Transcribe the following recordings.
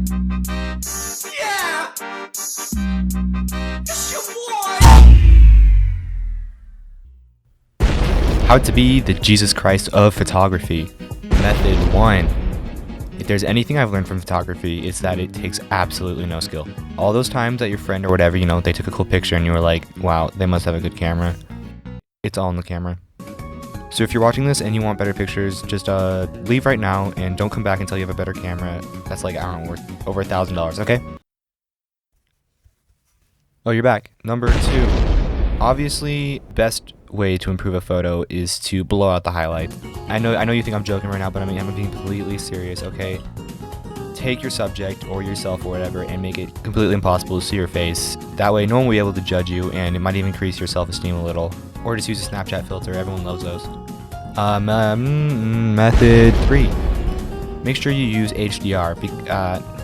Yeah! It's your boy! How to be the Jesus Christ of photography. Method 1. If there's anything I've learned from photography, it's that it takes absolutely no skill. All those times that your friend or whatever, they took a cool picture and you were like, wow, they must have a good camera. It's all in the camera. So if you're watching this and you want better pictures, just leave right now and don't come back until you have a better camera. That's like, I don't know, worth over $1,000, okay? Oh, you're back. Number 2. Obviously, best way to improve a photo is to blow out the highlight. I know you think I'm joking right now, but I'm being completely serious, okay? Take your subject or yourself or whatever and make it completely impossible to see your face. That way no one will be able to judge you, and it might even increase your self-esteem a little. Or just use a Snapchat filter. Everyone loves those. Method 3. Make sure you use HDR.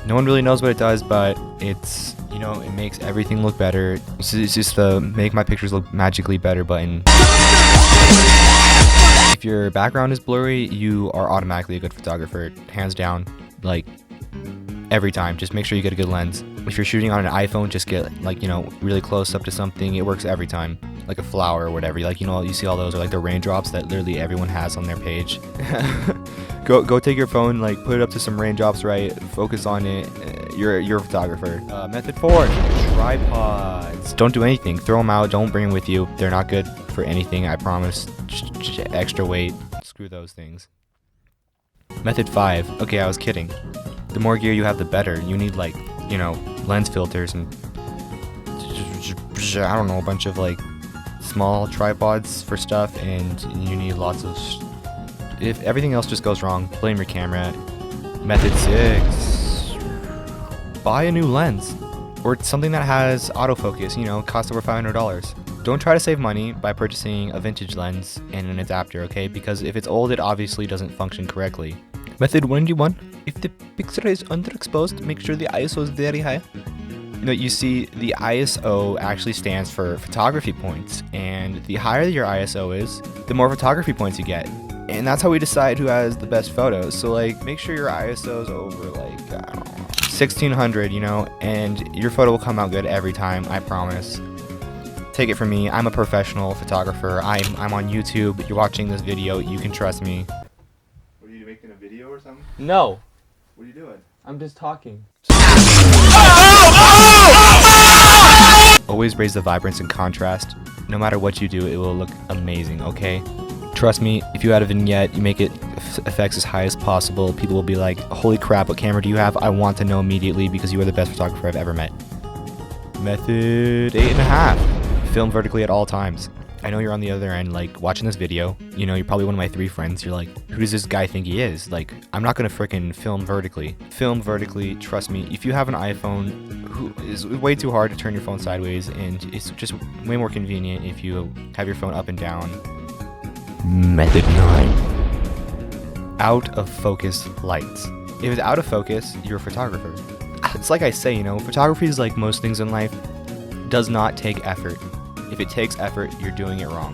No one really knows what it does, but it's, it makes everything look better. It's just the make my pictures look magically better button. If your background is blurry, you are automatically a good photographer, hands down. Like, every time. Just make sure you get a good lens. If you're shooting on an iPhone, just get really close up to something. It works every time. Like a flower or whatever. You see all those, or like the raindrops that literally everyone has on their page. Go take your phone, put it up to some raindrops, right? Focus on it. You're a photographer. Method 4. Tripods. Don't do anything. Throw them out. Don't bring them with you. They're not good for anything, I promise. Just extra weight. Screw those things. Method 5. Okay, I was kidding. The more gear you have, the better. You need lens filters and I don't know, a bunch of small tripods for stuff, and you need lots of if everything else just goes wrong, blame your camera. Method 6. Buy a new lens or something that has autofocus, costs over $500. Don't try to save money by purchasing a vintage lens and an adapter, okay? Because if it's old, it obviously doesn't function correctly. Method 1. If the picture is underexposed, make sure the ISO is very high. You see, the ISO actually stands for photography points, and the higher your ISO is, the more photography points you get. And that's how we decide who has the best photos. So make sure your ISO is over I don't know, 1600, and your photo will come out good every time, I promise. Take it from me, I'm a professional photographer. I'm on YouTube. You're watching this video, you can trust me. What are you making a video or something? No. What are you doing? I'm just talking. Always raise the vibrance and contrast. No matter what you do, it will look amazing, okay? Trust me, if you add a vignette, you make it effects as high as possible, people will be like, holy crap, what camera do you have? I want to know immediately because you are the best photographer I've ever met. Method 8.5. Film vertically at all times. I know you're on the other end, watching this video. You're probably one of my 3 friends. You're like, who does this guy think he is? I'm not gonna frickin' film vertically. Film vertically, trust me. If you have an iPhone, it's way too hard to turn your phone sideways, and it's just way more convenient if you have your phone up and down. Method 9. Out of focus lights. If it's out of focus, you're a photographer. It's like I say, photography is like most things in life, does not take effort. If it takes effort, you're doing it wrong.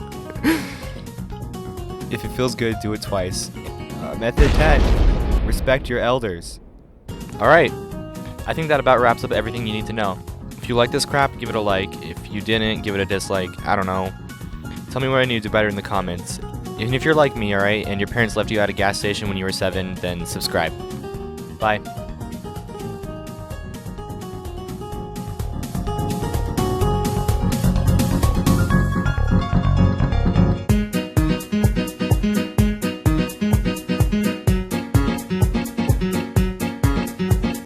If it feels good, do it twice. Method 10. Respect your elders. Alright, I think that about wraps up everything you need to know. If you like this crap, give it a like. If you didn't, give it a dislike. I don't know. Tell me what I need to do better in the comments. And if you're like me, alright, and your parents left you at a gas station when you were 7, then subscribe. Bye.